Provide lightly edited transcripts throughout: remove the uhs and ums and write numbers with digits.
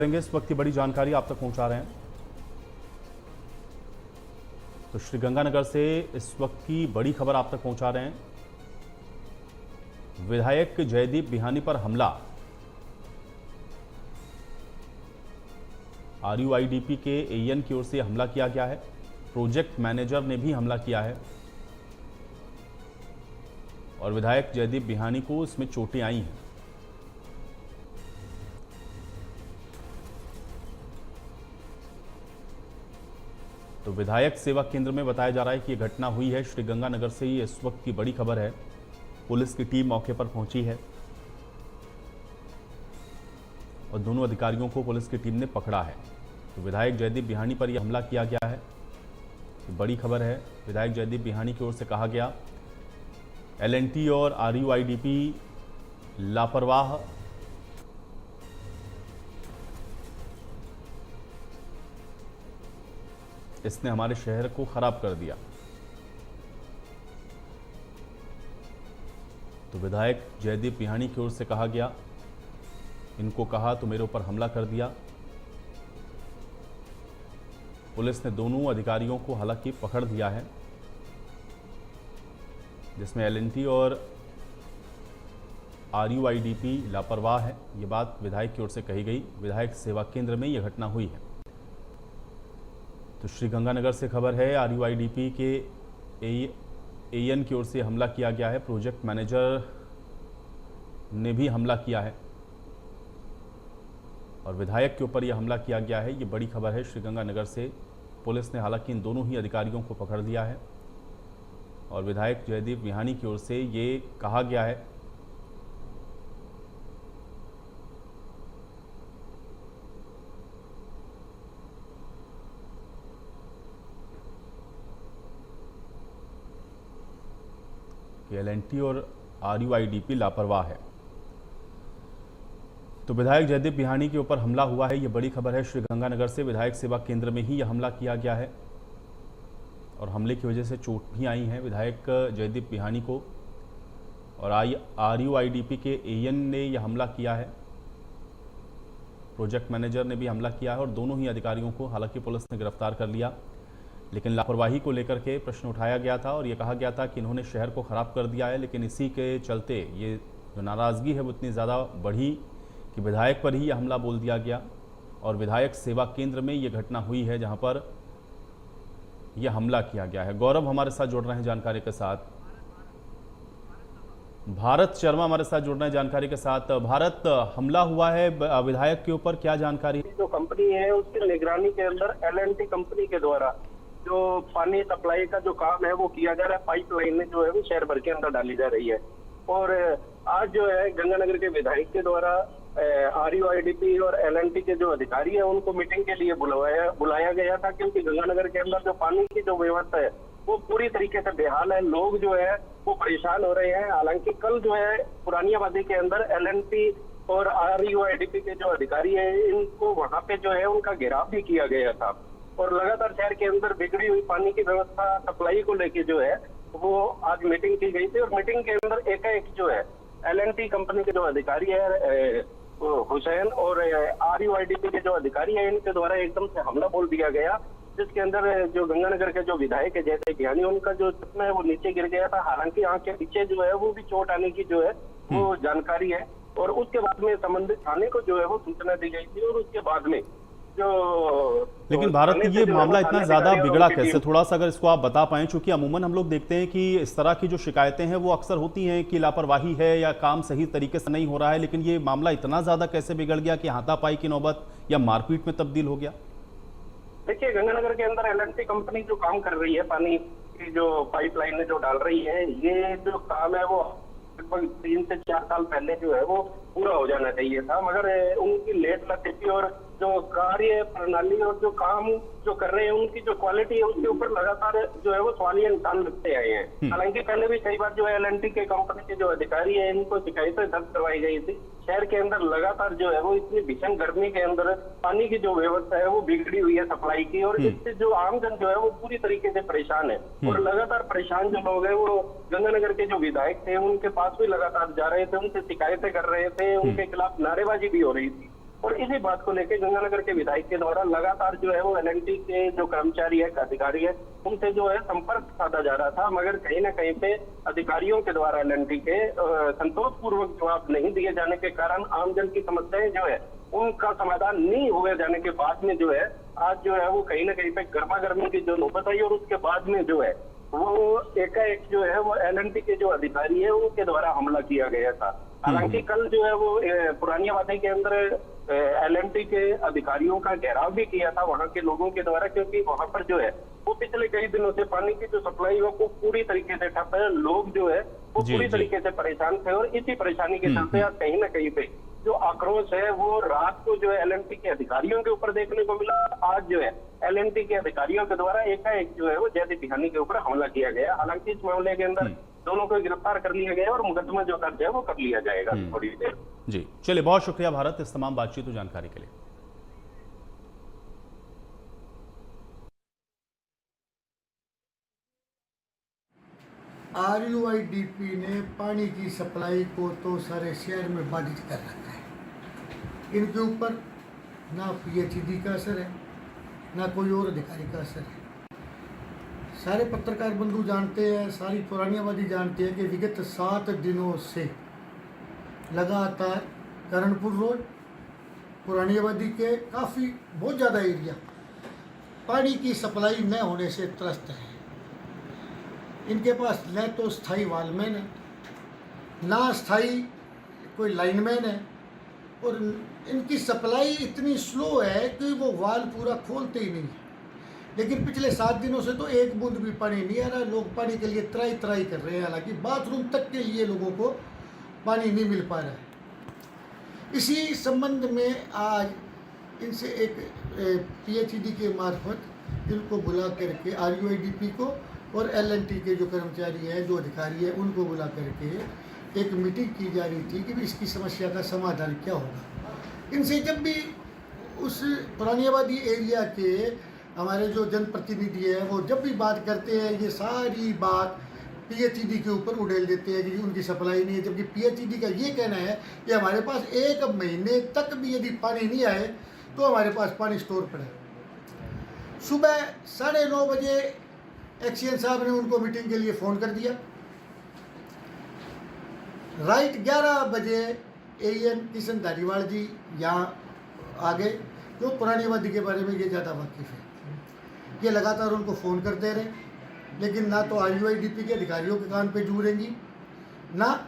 इस वक्त की बड़ी जानकारी आप तक पहुंचा रहे हैं। तो श्रीगंगानगर से इस वक्त की बड़ी खबर आप तक पहुंचा रहे हैं। विधायक जयदीप बिहानी पर हमला। आरयूआईडीपी के एएन की ओर से हमला किया गया है। प्रोजेक्ट मैनेजर ने भी हमला किया है और विधायक जयदीप बिहानी को इसमें चोटें आई हैं। तो विधायक सेवा केंद्र में बताया जा रहा है कि यह घटना हुई है श्रीगंगानगर से ही। इस वक्त की बड़ी खबर है। पुलिस की टीम मौके पर पहुंची है और दोनों अधिकारियों को पुलिस की टीम ने पकड़ा है। तो विधायक जयदीप बिहानी पर यह हमला किया गया है। ये बड़ी खबर है। विधायक जयदीप बिहानी की ओर से कहा गया एलएनटी और आरयूआईडीपी लापरवाह। इसने हमारे शहर को खराब कर दिया। तो विधायक जयदीप बिहानी की ओर से कहा गया, इनको कहा तो मेरे ऊपर हमला कर दिया। पुलिस ने दोनों अधिकारियों को हालांकि पकड़ दिया है, जिसमें एलएनटी और आरयूआईडीपी लापरवाह है। ये बात विधायक की ओर से कही गई। विधायक सेवा केंद्र में यह घटना हुई है। तो श्रीगंगानगर से खबर है, आरयूआईडीपी के एएन की ओर से हमला किया गया है। प्रोजेक्ट मैनेजर ने भी हमला किया है और विधायक के ऊपर यह हमला किया गया है। ये बड़ी खबर है श्रीगंगानगर से। पुलिस ने हालांकि इन दोनों ही अधिकारियों को पकड़ लिया है और विधायक जयदीप बिहानी की ओर से ये कहा गया है कि एलएनटी और आरयूआईडीपी लापरवाह है। तो विधायक जयदीप बिहानी के ऊपर हमला हुआ है। ये बड़ी खबर है श्रीगंगानगर से। विधायक सेवा केंद्र में ही यह हमला किया गया है और हमले की वजह से चोट भी आई है विधायक जयदीप बिहानी को। और आरयूआईडीपी के एएन ने यह हमला किया है। प्रोजेक्ट मैनेजर ने भी हमला किया है और दोनों ही अधिकारियों को हालांकि पुलिस ने गिरफ्तार कर लिया। लेकिन लापरवाही को लेकर के प्रश्न उठाया गया था और ये कहा गया था कि इन्होंने शहर को ख़राब कर दिया है। लेकिन इसी के चलते ये जो नाराज़गी है वो इतनी ज़्यादा बढ़ी कि विधायक पर ही यह हमला बोल दिया गया और विधायक सेवा केंद्र में ये घटना हुई है जहां पर यह हमला किया गया है। गौरव हमारे साथ जुड़ रहे हैं जानकारी के साथ। भारत शर्मा हमारे साथ जुड़ रहे हैं जानकारी के साथ। भारत, हमला हुआ है विधायक के ऊपर, क्या जानकारी? जो कंपनी है उसकी निगरानी के अंदर एलएनटी कंपनी के द्वारा जो पानी सप्लाई का जो काम है वो किया जा रहा है। पाइपलाइन जो है वो शहर भर के अंदर डाली जा रही है। और आज जो है गंगानगर के विधायक के द्वारा आरयूआईडीपी और एलएनटी के जो अधिकारी है उनको मीटिंग के लिए बुलाया गया था, क्योंकि गंगानगर के अंदर जो पानी की जो व्यवस्था है वो पूरी तरीके से बेहाल है। लोग जो है वो परेशान हो रहे हैं। हालांकि कल जो है पुरानी आबादी के अंदर एलएनटी और आरयूआईडीपी के जो अधिकारी है इनको वहां पे जो है उनका घेराव भी किया गया था और लगातार शहर के अंदर बिगड़ी हुई पानी की व्यवस्था सप्लाई को लेके जो है वो आज मीटिंग की गई थी। और मीटिंग के अंदर एकाएक जो है एलएनटी कंपनी के जो अधिकारी है हुसैन और आरयूआईडीपी के जो अधिकारी है इनके द्वारा एकदम से हमला बोल दिया गया, जिसके अंदर जो गंगानगर के जो विधायक है जयदीप बिहानी उनका जो चश्मा है वो नीचे गिर गया था। हालांकि आंख के पीछे जो है वो भी चोट आने की जो है वो जानकारी है और उसके बाद में संबंधित थाने को जो है वो सूचना दी गई थी। और उसके बाद में लेकिन भारत, ये मामला इतना ज्यादा बिगड़ा कैसे? थोड़ा सा अगर इसको आप बता पाएं, क्योंकि अमूमन हम लोग देखते हैं कि इस तरह की जो शिकायतें हैं वो अक्सर होती हैं कि लापरवाही है या काम सही तरीके से नहीं हो रहा है, लेकिन ये मामला इतना ज्यादा कैसे बिगड़ गया कि हाथापाई की नौबत या मारपीट में तब्दील हो गया? देखिए, गंगानगर के अंदर एलएनटी कंपनी जो काम कर रही है, पानी की जो पाइपलाइन जो डाल रही है, ये जो काम है वो लगभग 3 से 4 साल पहले जो है वो पूरा हो जाना चाहिए था, मगर उनकी लेट लतीफी और जो कार्य प्रणाली और जो काम जो कर रहे हैं उनकी जो क्वालिटी है उसके ऊपर लगातार जो है वो सवालिया निशान लगते आए हैं। हालांकि पहले भी कई बार जो है एलएनटी के कंपनी के जो अधिकारी है इनको शिकायतें दर्ज करवाई गई थी। शहर के अंदर लगातार जो है वो इतनी भीषण गर्मी के अंदर पानी की जो व्यवस्था है वो बिगड़ी हुई है सप्लाई की, और इससे जो आमजन जो है वो पूरी तरीके से परेशान है। और लगातार परेशान जो लोग हैं वो गंगानगर के जो विधायक थे उनके पास भी लगातार जा रहे थे, उनसे शिकायतें कर रहे थे, उनके खिलाफ नारेबाजी भी हो रही थी। और इसी बात को लेकर गंगानगर के विधायक के द्वारा लगातार जो है वो एलएनटी के जो कर्मचारी है, अधिकारी है, उनसे जो है संपर्क साधा जा रहा था, मगर कहीं ना कहीं पे अधिकारियों के द्वारा एलएनटी के संतोषपूर्वक जवाब नहीं दिए जाने के कारण आमजन की समस्याएं जो है उनका समाधान नहीं हुए जाने के बाद में जो है आज जो है वो कहीं ना कहीं पे गर्मा गर्मी की जो नौबत आई और उसके बाद में जो है वो एकाएक जो है वो एलएनटी के जो अधिकारी है उनके द्वारा हमला किया गया था। हालांकि कल जो है वो पुरानी आबादी के अंदर एलएनटी के अधिकारियों का घेराव भी किया था वहां के लोगों के द्वारा, क्योंकि वहां पर जो है वो पिछले कई दिनों से पानी की जो सप्लाई है वो पूरी तरीके से ठप है। लोग जो है वो पूरी तरीके से परेशान थे और इसी परेशानी के चलते आज कहीं ना कहीं पे जो आक्रोश है वो रात को जो है एलएनटी के अधिकारियों के ऊपर देखने को मिला। आज जो है एलएनटी के अधिकारियों के द्वारा एकाएक जो है वो जयदीप बिहानी के ऊपर हमला किया गया। हालांकि इस मामले के अंदर दोनों को गिरफ्तार कर लिया गया और मुकदमा जो दर्ज है वो कर लिया जाएगा थोड़ी देर। जी चलिए, बहुत शुक्रिया भारत इस तमाम बातचीत और जानकारी के लिए। RUIDP ने पानी की सप्लाई को तो सारे शहर में बाधित कर रखा है। इनके ऊपर ना PhD का असर है, ना कोई और अधिकारी का असर है। सारे पत्रकार बंधु जानते हैं, सारी पुरानी आबादी जानती है कि विगत 7 दिनों से लगातार करणपुर रोड, पुरानी आबादी के काफ़ी बहुत ज़्यादा एरिया पानी की सप्लाई न होने से त्रस्त है। इनके पास न तो स्थायी वालमैन है, ना स्थायी कोई लाइनमैन है, और इनकी सप्लाई इतनी स्लो है कि वो वाल पूरा खोलते ही नहीं है। लेकिन पिछले 7 दिनों से तो एक बूंद भी पानी नहीं आ रहा। लोग पानी के लिए त्राई त्राई कर रहे हैं, हालांकि बाथरूम तक के लिए लोगों को पानी नहीं मिल पा रहा है। इसी संबंध में आज इनसे एक PhD के मार्फत इनको बुला करके RUIDP को और LNT के जो कर्मचारी हैं, जो अधिकारी हैं, उनको बुला करके एक मीटिंग की जा रही थी कि भी इसकी समस्या का समाधान क्या होगा। इनसे जब भी उस पुरानी आबादी एरिया के हमारे जो जनप्रतिनिधि है वो जब भी बात करते हैं ये सारी बात PhD के ऊपर उड़ेल देते हैं कि उनकी सप्लाई नहीं है, जबकि PhD का ये कहना है कि हमारे पास 1 महीने तक भी यदि पानी नहीं आए तो हमारे पास पानी स्टोर पर है। सुबह 9:30 बजे एक्सीएन साहब ने उनको मीटिंग के लिए फ़ोन कर दिया। राइट 11 बजे AN किशन धारीवाल जी यहाँ आ गए, जो पुरानी आबादी के बारे में ये ज़्यादा वाकिफ़ है। ये लगातार उनको फ़ोन करते रहे, लेकिन ना तो RUIDP के अधिकारियों के कान पे जू रहेंगी, ना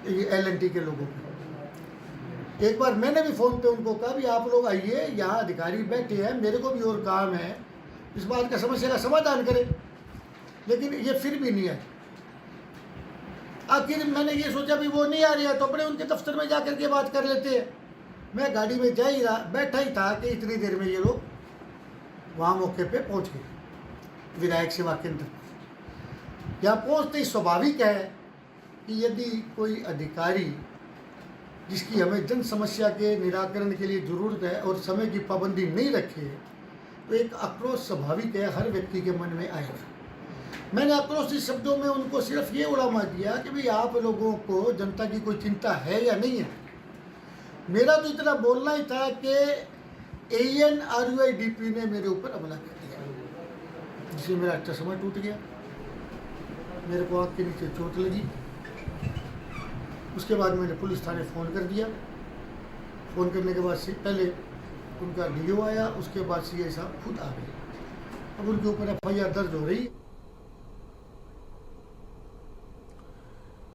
ये LNT के लोगों पे। एक बार मैंने भी फ़ोन पे उनको कहा भी आप लोग आइए, यहाँ अधिकारी बैठे हैं, मेरे को भी और काम है, इस बात का समस्या का समाधान करें, लेकिन ये फिर भी नहीं आए। आखिर मैंने ये सोचा भी वो नहीं आ रही है तो अपने उनके दफ्तर में जाकर के बात कर लेते हैं। मैं गाड़ी में जा ही रहा, बैठा ही था कि इतनी देर में ये लोग वहाँ मौके पे पहुँच गए विधायक सेवा केंद्र। यहाँ पहुँचते ही स्वाभाविक है कि यदि कोई अधिकारी जिसकी हमें जन समस्या के निराकरण के लिए ज़रूरत है और समय की पाबंदी नहीं रखे तो एक आक्रोश स्वाभाविक है, हर व्यक्ति के मन में आएगा। मैंने आक्रोशित शब्दों में उनको सिर्फ ये उड़ामा दिया कि भाई आप लोगों को जनता की कोई चिंता है या नहीं है। मेरा तो इतना बोलना ही था कि AN RUIDP ने मेरे ऊपर हमला कर दिया, जिससे मेरा चश्मा टूट गया, मेरे को आँख के नीचे चोट लगी। उसके बाद मैंने पुलिस थाने फ़ोन कर दिया। फ़ोन करने के बाद से पहले उनका DO आया, उसके बाद CI साहब खुद आ गए। अब उनके ऊपर FIR दर्ज हो रही है।